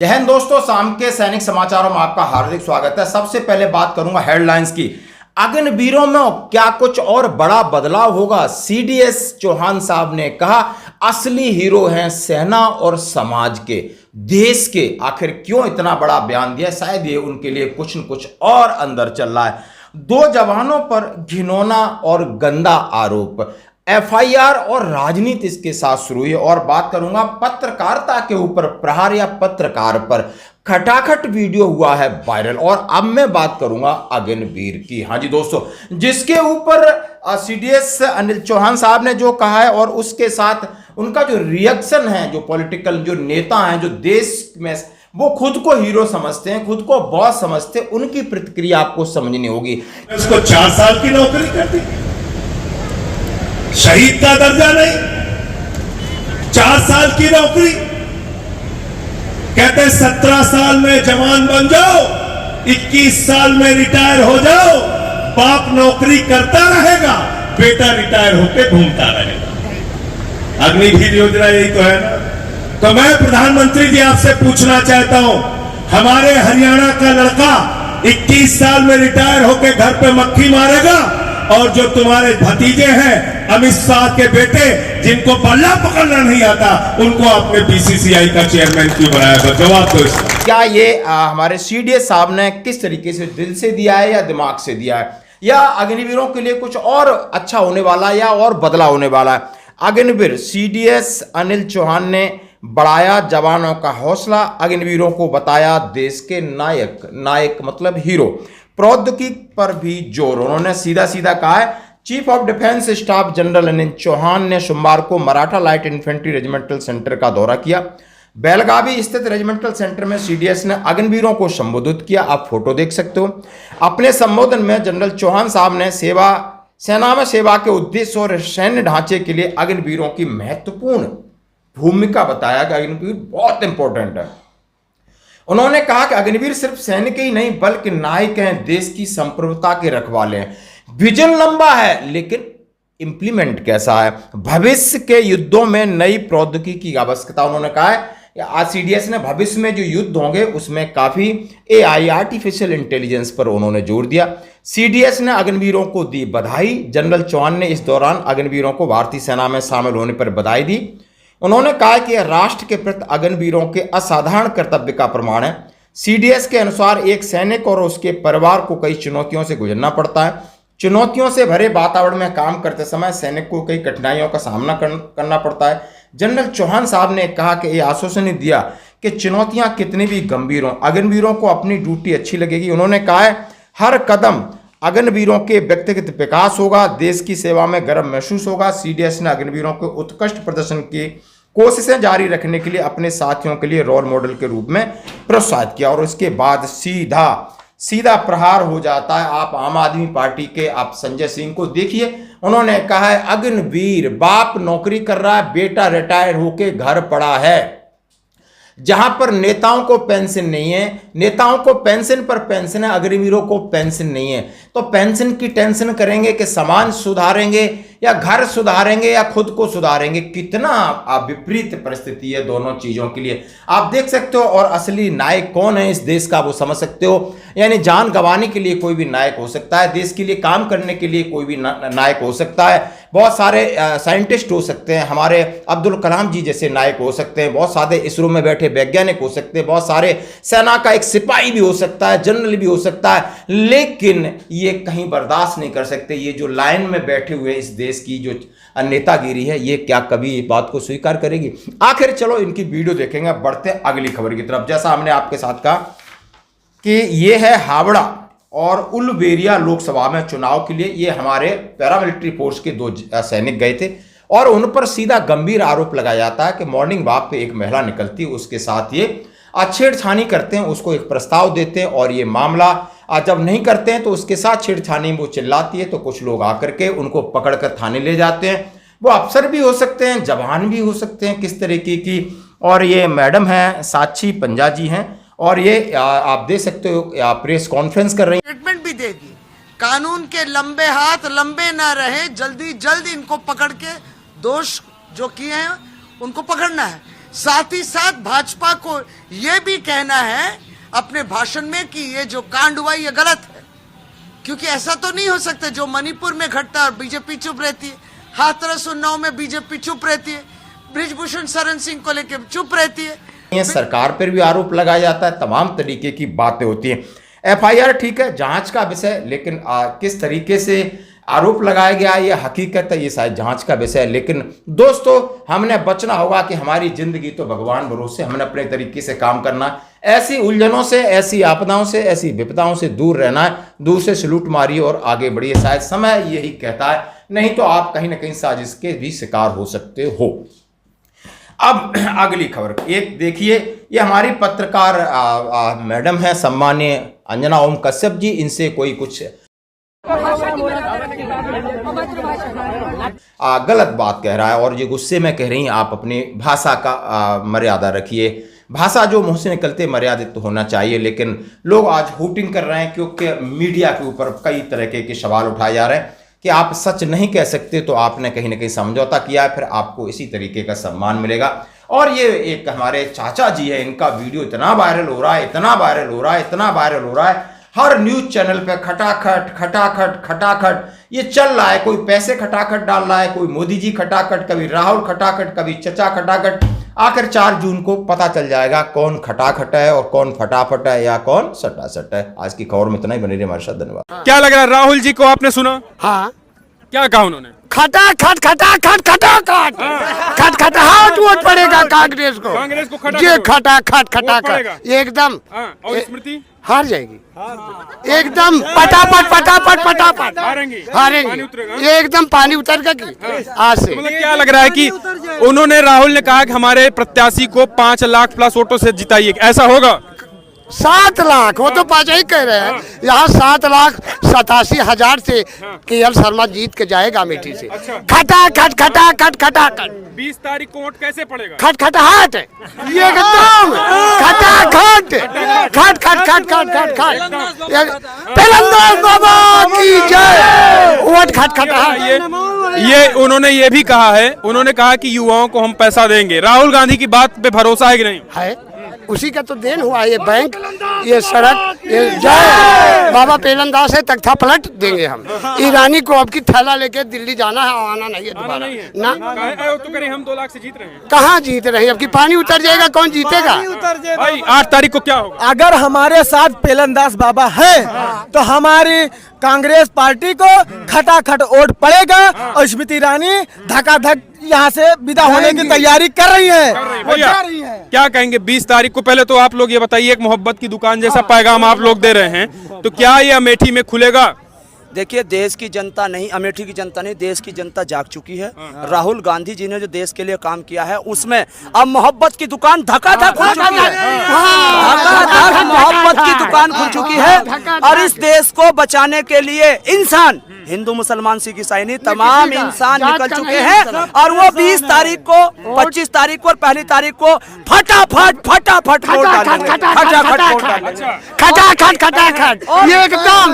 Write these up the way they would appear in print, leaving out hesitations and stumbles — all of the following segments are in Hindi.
जय हिंद दोस्तों, शाम के सैनिक समाचारों में आपका हार्दिक स्वागत है। सबसे पहले बात करूंगा हेडलाइंस की। अग्निवीरों में क्या कुछ और बड़ा बदलाव होगा? सीडीएस चौहान साहब ने कहा असली हीरो हैं सेना और समाज के, देश के। आखिर क्यों इतना बड़ा बयान दिया? शायद ये उनके लिए कुछ न कुछ और अंदर चल रहा है। 2 जवानों पर घिनौना और गंदा आरोप, एफआईआर और राजनीति इसके साथ शुरू हुई। और बात करूंगा पत्रकारिता के ऊपर प्रहार या पत्रकार पर खटाखट वीडियो हुआ है वायरल। और अब मैं बात करूंगा अग्निवीर की। हाँ जी दोस्तों, जिसके ऊपर सीडीएस अनिल चौहान साहब ने जो कहा है और उसके साथ उनका जो रिएक्शन है, जो पॉलिटिकल जो नेता हैं, जो देश में वो खुद को हीरो समझते हैं, खुद को बॉस समझते हैं, उनकी प्रतिक्रिया आपको समझनी होगी। उसको 4 साल की नौकरी कर दी, शहीद का दर्जा नहीं, 4 साल की नौकरी। कहते 17 साल में जवान बन जाओ, 21 साल में रिटायर हो जाओ, बाप नौकरी करता रहेगा, बेटा रिटायर होकर घूमता रहेगा। अग्निवीर योजना यही तो है ना। तो मैं प्रधानमंत्री जी आपसे पूछना चाहता हूं, हमारे हरियाणा का लड़का 21 साल में रिटायर होकर घर पे मक्खी मारेगा, और जो तुम्हारे भतीजे हैं अमित शाह के बेटे, जिनको बल्ला पकड़ना नहीं आता, उनको आपने बीसीसीआई का चेयरमैन क्यों बनाया? जवाब दो इसका। क्या ये हमारे सीडीएस साहब ने किस तरीके से दिल से दिया है या दिमाग से दिया है, या अग्निवीरों के लिए कुछ और अच्छा होने वाला है या और बदला होने वाला है? अग्निवीर सीडीएस अनिल चौहान ने बढ़ाया जवानों का हौसला, अग्निवीरों को बताया देश के नायक। नायक मतलब हीरो। प्रौद्योगिकी पर भी जोर। उन्होंने सीधा सीधा कहा है। Chief of defence staff general Anil Chauhan ने सोमवार को Maratha light infantry regimental centre का दौरा किया। बेलगावी स्थित रेजिमेंटल सेंटर में सीडीएस ने अग्निवीरों को संबोधित किया। आप फोटो देख सकते हो। अपने संबोधन में जनरल चौहान साहब ने सेना में सेवा के उद्देश्य और सैन्य ढांचे के लिए अग्निवीरों की महत्वपूर्ण भूमिका बताया कि अग्निवीर बहुत इंपॉर्टेंट है। उन्होंने कहा कि अग्निवीर सिर्फ सैनिक ही नहीं बल्कि नायक हैं, देश की संप्रभुता के रखवाले हैं। विजन लंबा है लेकिन इंप्लीमेंट कैसा है? भविष्य के युद्धों में नई प्रौद्योगिकी की आवश्यकता। उन्होंने कहा है सीडीएस ने भविष्य में जो युद्ध होंगे उसमें काफी एआई आर्टिफिशियल इंटेलिजेंस पर उन्होंने जोर दिया। सीडीएस ने अग्निवीरों को दी बधाई। जनरल चौहान ने इस दौरान अग्निवीरों को भारतीय सेना में शामिल होने पर बधाई दी। उन्होंने कहा कि यह राष्ट्र के प्रति अग्निवीरों के असाधारण कर्तव्य का प्रमाण है। सीडीएस के अनुसार एक सैनिक और उसके परिवार को कई चुनौतियों से गुजरना पड़ता है। चुनौतियों से भरे वातावरण में काम करते समय सैनिक को कई कठिनाइयों का सामना करना पड़ता है। जनरल चौहान साहब ने कहा कि यह आश्वासन दिया कि चुनौतियां कितनी भी गंभीर हों, अग्निवीरों को अपनी ड्यूटी अच्छी लगेगी। उन्होंने कहा है हर कदम अग्निवीरों के व्यक्तिगत विकास होगा, देश की सेवा में गर्व महसूस होगा। सीडीएस ने अग्निवीरों के उत्कृष्ट प्रदर्शन की कोशिशें जारी रखने के लिए अपने साथियों के लिए रोल मॉडल के रूप में प्रोत्साहित किया। और उसके बाद सीधा प्रहार हो जाता है। आप आम आदमी पार्टी के आप संजय सिंह को देखिए। उन्होंने कहा है अग्निवीर बाप नौकरी कर रहा है, बेटा रिटायर होके घर पड़ा है। जहां पर नेताओं को पेंशन नहीं है, नेताओं को पेंशन पर पेंशन है, अग्निवीरों को पेंशन नहीं है। तो पेंशन की टेंशन करेंगे कि समाज सुधारेंगे या घर सुधारेंगे या खुद को सुधारेंगे? कितना विपरीत परिस्थिति है दोनों चीजों के लिए, आप देख सकते हो। और असली नायक कौन है इस देश का वो समझ सकते हो। यानी जान गंवाने के लिए कोई भी नायक हो सकता है, देश के लिए काम करने के लिए कोई भी नायक हो सकता है। बहुत सारे साइंटिस्ट हो सकते हैं, हमारे अब्दुल कलाम जी जैसे नायक हो सकते हैं, बहुत सारे इसरो में बैठे वैज्ञानिक हो सकते हैं, बहुत सारे सेना का एक सिपाही भी हो सकता है, जनरल भी हो सकता है। लेकिन ये कहीं बर्दाश्त नहीं कर सकते, ये जो लाइन में बैठे हुए इस देश की जो नेतागिरी है, ये क्या कभी इस बात को स्वीकार करेगी? आखिर चलो इनकी वीडियो देखेंगे। बढ़ते हैं अगली खबर की तरफ। जैसा हमने आपके साथ कहा कि ये है हावड़ा और उलुबेरिया लोकसभा में चुनाव के लिए ये हमारे पैरामिलिट्री फोर्स के 2 सैनिक गए थे और उन पर सीधा गंभीर आरोप लगाया जाता है कि मॉर्निंग वॉक पे एक महिला निकलती है, उसके साथ ये छेड़छानी करते हैं, उसको एक प्रस्ताव देते हैं और ये मामला जब नहीं करते हैं तो उसके साथ छेड़छानी में वो चिल्लाती है तो कुछ लोग आकर के उनको पकड़कर थाने ले जाते हैं। वो अफसर भी हो सकते हैं, जवान भी हो सकते हैं, किस तरीके की। और ये मैडम है साक्षी पंजा जी हैं और ये आप देख सकते हो प्रेस कॉन्फ्रेंस कर रही हैं। स्टेटमेंट भी दे दी, कानून के लंबे हाथ लंबे ना रहे, जल्दी जल्द इनको पकड़ के दोष जो किए हैं उनको पकड़ना है। साथ ही साथ भाजपा को यह भी कहना है अपने भाषण में कि ये जो कांड हुआ ये गलत है, क्योंकि ऐसा तो नहीं हो सकता जो मणिपुर में घटता और बीजेपी चुप रहती है, हाथरस उन्नाव में बीजेपी चुप रहती है, ब्रिजभूषण शरण सिंह को लेकर चुप रहती है। सरकार पर भी आरोप लगाया जाता है, तमाम तरीके की बातें होती हैं। एफआईआर ठीक है, जांच का विषय, लेकिन किस तरीके से आरोप लगाया गया ये हकीकत है, ये शायद जांच का विषय है। लेकिन दोस्तों, हमने बचना होगा कि हमारी जिंदगी तो भगवान भरोसे, हमने अपने तरीके से काम करना, ऐसी उलझनों से, ऐसी आपदाओं से, ऐसी विपदाओं से दूर रहना है, दूर से सलूट मारिए और आगे बढ़िए। शायद समय यही कहता है, नहीं तो आप कहीं ना कहीं साजिश के भी शिकार हो सकते हो। अब अगली खबर एक देखिए, ये हमारी पत्रकार मैडम है सम्मानीय अंजना ओम कश्यप जी, इनसे कोई कुछ गलत बात कह रहा है और ये गुस्से में कह रही हैं। आप अपनी भाषा का मर्यादा रखिए, भाषा जो मुंह से निकलते मर्यादित तो होना चाहिए। लेकिन लोग आज हूटिंग कर रहे हैं क्योंकि मीडिया के ऊपर कई तरह के सवाल उठाए जा रहे हैं कि आप सच नहीं कह सकते, तो आपने कहीं ना कहीं समझौता किया है, फिर आपको इसी तरीके का सम्मान मिलेगा। और ये एक हमारे चाचा जी है, इनका वीडियो इतना वायरल हो रहा है, इतना वायरल हो रहा है, इतना वायरल हो रहा है, हर न्यूज चैनल पे खटाखट खटाखट खटाखट ये चल रहा है। कोई पैसे खटाखट डाल रहा है, कोई मोदी जी खटाखट, कभी राहुल खटाखट, कभी चचा खटाखट। आखिर 4 जून को पता चल जाएगा कौन खटाखट है और कौन फटाफट है या कौन सटासट है। आज की खबर में इतना ही, बने रहिए हमारे साथ, धन्यवाद। क्या लग रहा है राहुल जी को आपने सुना? हाँ, क्या कहा उन्होंने? खटाखट खटाखट खटाखट खटखटाहट वोट पड़ेगा कांग्रेस को। कांग्रेस को ये खटाखट पड़ेगा। खटाखट एकदम। और स्मृति हार जाएगी एकदम, पटापट पटापट पटापट हारेंगी। हारेंगी एकदम, पानी उतर गया आज से। मतलब क्या लग रहा है कि उन्होंने, राहुल ने कहा कि हमारे प्रत्याशी को 5 लाख प्लस वोटों से जिताइए, ऐसा होगा? 7 लाख, वो तो 5 ही कह रहे हैं। यहाँ 7,87,000 से केएल शर्मा जीत के जाएगा अमेठी से। खटाखट खटाखट खटाखट। 20 तारीख को वोट कैसे पड़ेगा? खटखटाहट एकदम, खटाखट खट खट खट खट खट खट। पेलंदाज बाबा की जय। वोट खटखटाहट। ये उन्होंने ये भी कहा है, उन्होंने कहा कि युवाओं को हम पैसा देंगे। राहुल गांधी की बात पे भरोसा है कि नहीं? है, उसी का तो देन हुआ। ये बैंक, ये सड़क, ये जय बाबा पेलंदाज है, तख्ता पलट देंगे हम। ईरानी को अब की थैला लेके दिल्ली जाना है, आना नहीं है दोबारा ना। तो करें, हम 2 लाख से जीत रहे हैं। कहाँ जीत रहे हैं? अब की पानी उतर जाएगा, कौन जीतेगा? भाई 8 तारीख को क्या होगा? अगर हमारे साथ पेलंदाज बाबा है तो हमारी कांग्रेस पार्टी को खटाखट वोट पड़ेगा और स्मृति ईरानी धकाधक यहाँ से विदा होने की तैयारी कर रही है। भैया क्या कहेंगे 20 तारीख को? पहले तो आप लोग ये बताइए, एक मोहब्बत की दुकान जैसा पैगाम आप लोग दे रहे हैं, तो क्या ये अमेठी में खुलेगा? देखिए, देश की जनता नहीं, अमेठी की जनता नहीं, देश की जनता जाग चुकी है। राहुल गांधी जी ने जो देश के लिए काम किया है, उसमें अब मोहब्बत की दुकान धकाधक खुल चुकी है। धकाधक मोहब्बत की दुकान खुल चुकी है। और इस देश को बचाने के लिए इंसान, हिंदू मुसलमान सिख ईसाई तमाम इंसान निकल चुके हैं। और वो 20 तारीख को, 25 तारीख को और 1 तारीख को फटाफट फटाफट खटाखट खटाखट एकदम।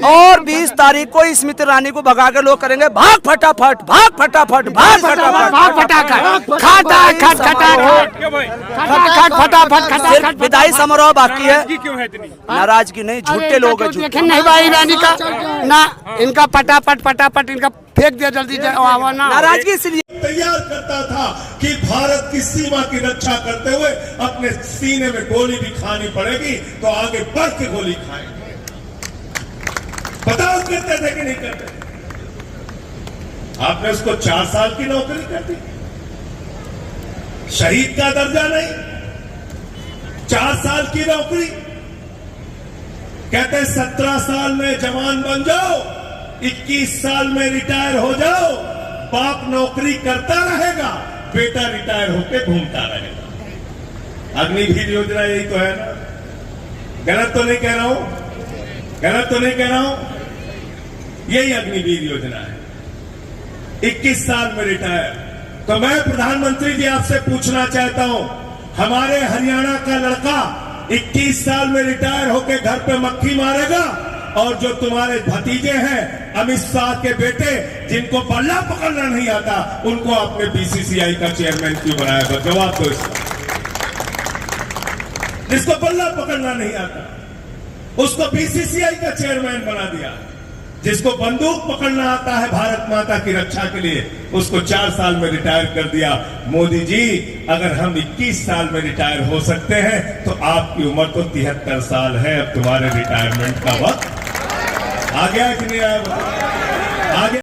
और 20 तारीख को स्मृति ईरानी को भगा के लोग करेंगे भाग फटाफट, भाग फटाफट, भाग फटाफट, भाग फटाखट खटाखट खटाखट फटाफट खटाखट। विदाई समारोह बाकी है। क्यों है इतनी नाराजगी नहीं, झूठे लोग हैं, झूठे। नहीं भाई ईरानी का ना, इनका पटापट पटापट इनका फेंक दिया जल्दी ना। नाराजगी इसलिए तैयार करता था कि भारत की सीमा की रक्षा करते हुए अपने सीने में गोली भी खानी पड़ेगी तो आगे बढ़ के गोली खाएंगे। बताओ करते थे कि नहीं करते? आपने उसको 4 साल की नौकरी कर दी, शहीद का दर्जा नहीं, 4 साल की नौकरी। कहते 17 साल में जवान बन जाओ, 21 साल में रिटायर हो जाओ, बाप नौकरी करता रहेगा, बेटा रिटायर होके घूमता रहेगा। अग्निवीर योजना यही तो है ना? गलत तो नहीं कह रहा हूं? गलत तो नहीं कह रहा हूं? यही अग्निवीर योजना है। 21 साल में रिटायर। तो मैं प्रधानमंत्री जी आपसे पूछना चाहता हूं, हमारे हरियाणा का लड़का 21 साल में रिटायर होकर घर पे मक्खी मारेगा, और जो तुम्हारे भतीजे हैं अमित शाह के बेटे, जिनको बल्ला पकड़ना नहीं आता, उनको आपने बीसीसीआई का चेयरमैन क्यों बनाया? जवाब दो इसका। जिसको बल्ला पकड़ना नहीं आता उसको बीसीसीआई का चेयरमैन बना दिया, जिसको बंदूक पकड़ना आता है भारत माता की रक्षा के लिए उसको 4 साल में रिटायर कर दिया। मोदी जी, अगर हम 21 साल में रिटायर हो सकते हैं तो आपकी उम्र तो 73 साल है, अब तुम्हारे रिटायरमेंट का वक्त आ गया कि नहीं आया? आ गया।